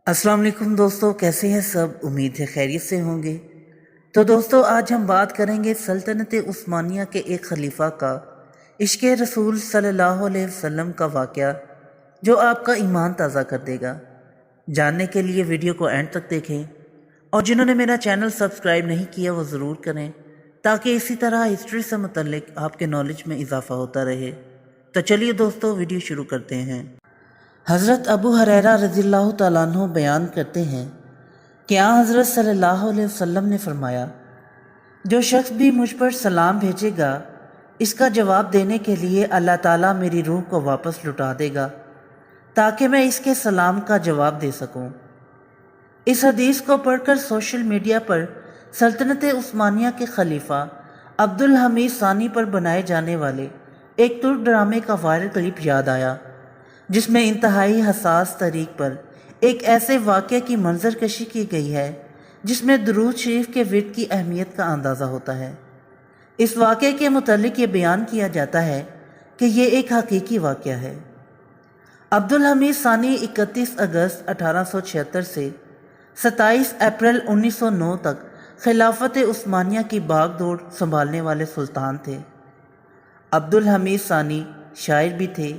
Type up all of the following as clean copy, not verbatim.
السلام علیکم دوستو، کیسے ہیں سب؟ امید ہے خیریت سے ہوں گے۔ تو دوستو آج ہم بات کریں گے سلطنت عثمانیہ کے ایک خلیفہ کا عشق رسول صلی اللہ علیہ وسلم کا واقعہ جو آپ کا ایمان تازہ کر دے گا۔ جاننے کے لیے ویڈیو کو اینڈ تک دیکھیں، اور جنہوں نے میرا چینل سبسکرائب نہیں کیا وہ ضرور کریں تاکہ اسی طرح ہسٹری سے متعلق آپ کے نالج میں اضافہ ہوتا رہے۔ تو چلیے دوستو ویڈیو شروع کرتے ہیں۔ حضرت ابو ہریرہ رضی اللہ تعالیٰ عنہ بیان کرتے ہیں کہ حضرت صلی اللہ علیہ وسلم نے فرمایا، جو شخص بھی مجھ پر سلام بھیجے گا اس کا جواب دینے کے لیے اللہ تعالیٰ میری روح کو واپس لوٹا دے گا تاکہ میں اس کے سلام کا جواب دے سکوں۔ اس حدیث کو پڑھ کر سوشل میڈیا پر سلطنت عثمانیہ کے خلیفہ عبدالحمید ثانی پر بنائے جانے والے ایک ترک ڈرامے کا وائرل کلپ یاد آیا، جس میں انتہائی حساس طریق پر ایک ایسے واقعے کی منظر کشی کی گئی ہے جس میں درود شریف کے ورد کی اہمیت کا اندازہ ہوتا ہے۔ اس واقعے کے متعلق یہ بیان کیا جاتا ہے کہ یہ ایک حقیقی واقعہ ہے۔ عبدالحمید ثانی 31 اگست 1876 سے 27 اپریل 1909 تک خلافت عثمانیہ کی باغ دوڑ سنبھالنے والے سلطان تھے۔ عبدالحمید ثانی شاعر بھی تھے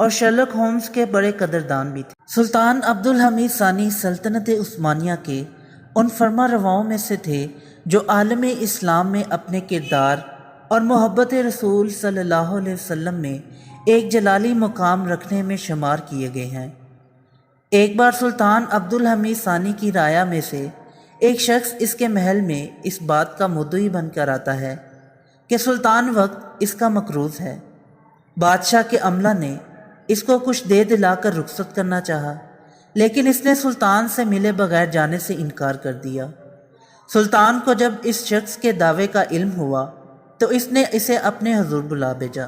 اور شرلک ہومز کے بڑے قدردان بھی تھے۔ سلطان عبدالحمید ثانی سلطنت عثمانیہ کے ان فرما رواؤں میں سے تھے جو عالم اسلام میں اپنے کردار اور محبت رسول صلی اللہ علیہ وسلم میں ایک جلالی مقام رکھنے میں شمار کیے گئے ہیں۔ ایک بار سلطان عبدالحمید ثانی کی رعایا میں سے ایک شخص اس کے محل میں اس بات کا مدعی بن کر آتا ہے کہ سلطان وقت اس کا مقروض ہے۔ بادشاہ کے عملہ نے اس کو کچھ دے دلا کر رخصت کرنا چاہا، لیکن اس نے سلطان سے ملے بغیر جانے سے انکار کر دیا۔ سلطان کو جب اس شخص کے دعوے کا علم ہوا تو اس نے اسے اپنے حضور بلا بھیجا۔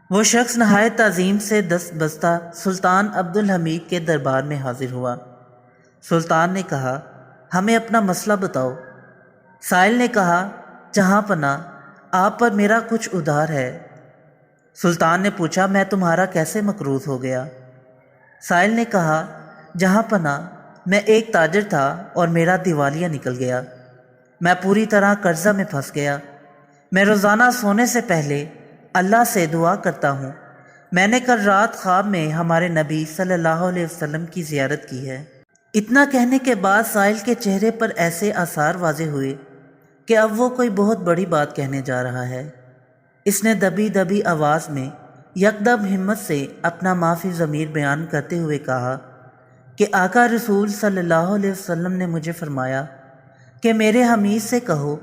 وہ شخص نہایت تعظیم سے دست بستہ سلطان عبدالحمید کے دربار میں حاضر ہوا۔ سلطان نے کہا، ہمیں اپنا مسئلہ بتاؤ۔ سائل نے کہا، جہاں پناہ آپ پر میرا کچھ ادھار ہے۔ سلطان نے پوچھا، میں تمہارا کیسے مقروض ہو گیا؟ سائل نے کہا، جہاں پناہ میں ایک تاجر تھا اور میرا دیوالیہ نکل گیا۔ میں پوری طرح قرضہ میں پھنس گیا۔ میں روزانہ سونے سے پہلے اللہ سے دعا کرتا ہوں۔ میں نے کل رات خواب میں ہمارے نبی صلی اللہ علیہ وسلم کی زیارت کی ہے۔ اتنا کہنے کے بعد سائل کے چہرے پر ایسے آثار واضح ہوئے کہ اب وہ کوئی بہت بڑی بات کہنے جا رہا ہے۔ اس نے دبی دبی آواز میں یکدم ہمت سے اپنا معافی ضمیر بیان کرتے ہوئے کہا کہ آقا رسول صلی اللہ علیہ وسلم نے مجھے فرمایا کہ میرے حمید سے کہو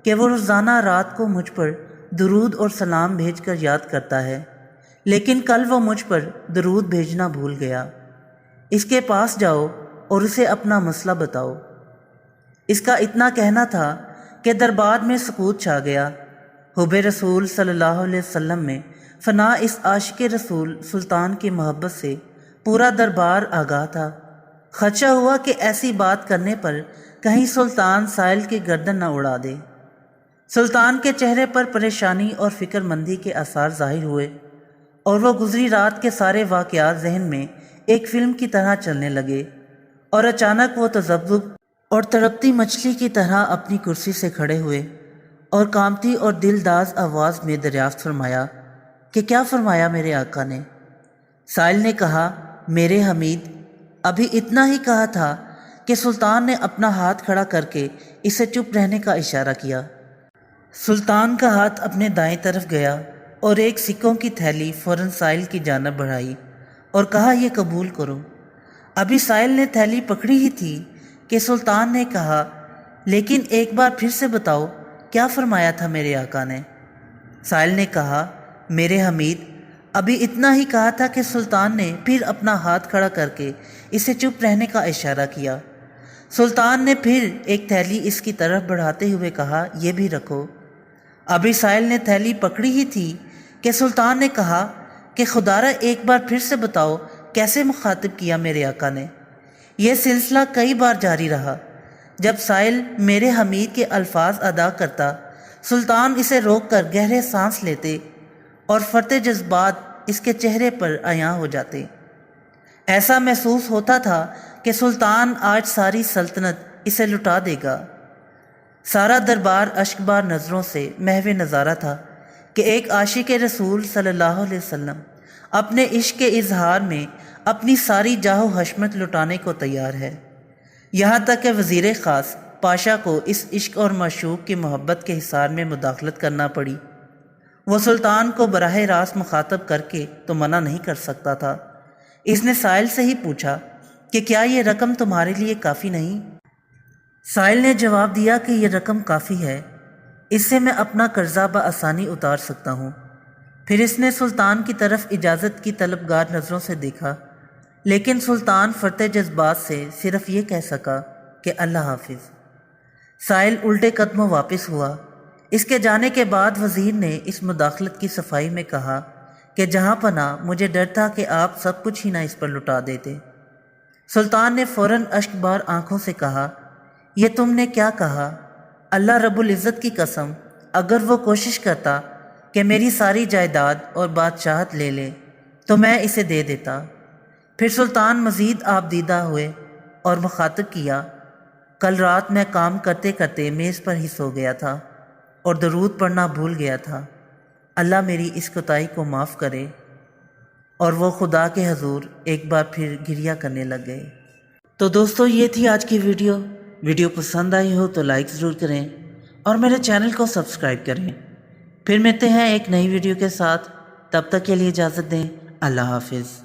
کہ وہ روزانہ رات کو مجھ پر درود اور سلام بھیج کر یاد کرتا ہے، لیکن کل وہ مجھ پر درود بھیجنا بھول گیا۔ اس کے پاس جاؤ اور اسے اپنا مسئلہ بتاؤ۔ اس کا اتنا کہنا تھا کہ دربار میں سکوت چھا گیا۔ حب رسول صلی اللہ علیہ وسلم میں فنا اس عاشق رسول سلطان کی محبت سے پورا دربار آگاہ تھا۔ خدشہ ہوا کہ ایسی بات کرنے پر کہیں سلطان سائل کی گردن نہ اڑا دے۔ سلطان کے چہرے پر پریشانی اور فکر مندی کے آثار ظاہر ہوئے، اور وہ گزری رات کے سارے واقعات ذہن میں ایک فلم کی طرح چلنے لگے، اور اچانک وہ تذبذب اور تڑپتی مچھلی کی طرح اپنی کرسی سے کھڑے ہوئے اور کانپتی اور دلداز آواز میں دریافت فرمایا کہ کیا فرمایا میرے آقا نے؟ سائل نے کہا، میرے حمید، ابھی اتنا ہی کہا تھا کہ سلطان نے اپنا ہاتھ کھڑا کر کے اسے چپ رہنے کا اشارہ کیا۔ سلطان کا ہاتھ اپنے دائیں طرف گیا اور ایک سکوں کی تھیلی فوراً سائل کی جانب بڑھائی اور کہا، یہ قبول کرو۔ ابھی سائل نے تھیلی پکڑی ہی تھی کہ سلطان نے کہا، لیکن ایک بار پھر سے بتاؤ کیا فرمایا تھا میرے آقا نے؟ سائل نے کہا، میرے حمید، ابھی اتنا ہی کہا تھا کہ سلطان نے پھر اپنا ہاتھ کھڑا کر کے اسے چپ رہنے کا اشارہ کیا۔ سلطان نے پھر ایک تھیلی اس کی طرف بڑھاتے ہوئے کہا، یہ بھی رکھو۔ ابھی سائل نے تھیلی پکڑی ہی تھی کہ سلطان نے کہا کہ خدارہ ایک بار پھر سے بتاؤ کیسے مخاطب کیا میرے آقا نے؟ یہ سلسلہ کئی بار جاری رہا۔ جب سائل میرے حمید کے الفاظ ادا کرتا، سلطان اسے روک کر گہرے سانس لیتے اور فرط جذبات اس کے چہرے پر عیاں ہو جاتے۔ ایسا محسوس ہوتا تھا کہ سلطان آج ساری سلطنت اسے لٹا دے گا۔ سارا دربار اشکبار نظروں سے محو نظارہ تھا کہ ایک عاشق رسول صلی اللہ علیہ وسلم اپنے عشق کے اظہار میں اپنی ساری جاہ و حشمت لٹانے کو تیار ہے، یہاں تک کہ وزیر خاص پاشا کو اس عشق اور معشوق کی محبت کے حصار میں مداخلت کرنا پڑی۔ وہ سلطان کو براہ راست مخاطب کر کے تو منع نہیں کر سکتا تھا۔ اس نے سائل سے ہی پوچھا کہ کیا یہ رقم تمہارے لیے کافی نہیں؟ سائل نے جواب دیا کہ یہ رقم کافی ہے، اس سے میں اپنا قرضہ بآسانی اتار سکتا ہوں۔ پھر اس نے سلطان کی طرف اجازت کی طلبگار نظروں سے دیکھا، لیکن سلطان فرط جذبات سے صرف یہ کہہ سکا کہ اللہ حافظ۔ سائل الٹے قدموں واپس ہوا۔ اس کے جانے کے بعد وزیر نے اس مداخلت کی صفائی میں کہا کہ جہاں پناہ مجھے ڈر تھا کہ آپ سب کچھ ہی نہ اس پر لٹا دیتے۔ سلطان نے فوراً اشکبار آنکھوں سے کہا، یہ تم نے کیا کہا؟ اللہ رب العزت کی قسم، اگر وہ کوشش کرتا کہ میری ساری جائیداد اور بادشاہت لے لے تو میں اسے دے دیتا۔ پھر سلطان مزید آبدیدہ ہوئے اور مخاطب کیا، کل رات میں کام کرتے کرتے میز پر ہی سو گیا تھا اور درود پڑھنا بھول گیا تھا، اللہ میری اس کوتاہی کو معاف کرے۔ اور وہ خدا کے حضور ایک بار پھر گریہ کرنے لگ گئے۔ تو دوستو یہ تھی آج کی ویڈیو پسند آئی ہو تو لائک ضرور کریں اور میرے چینل کو سبسکرائب کریں۔ پھر ملتے ہیں ایک نئی ویڈیو کے ساتھ، تب تک کے لیے اجازت دیں، اللہ حافظ۔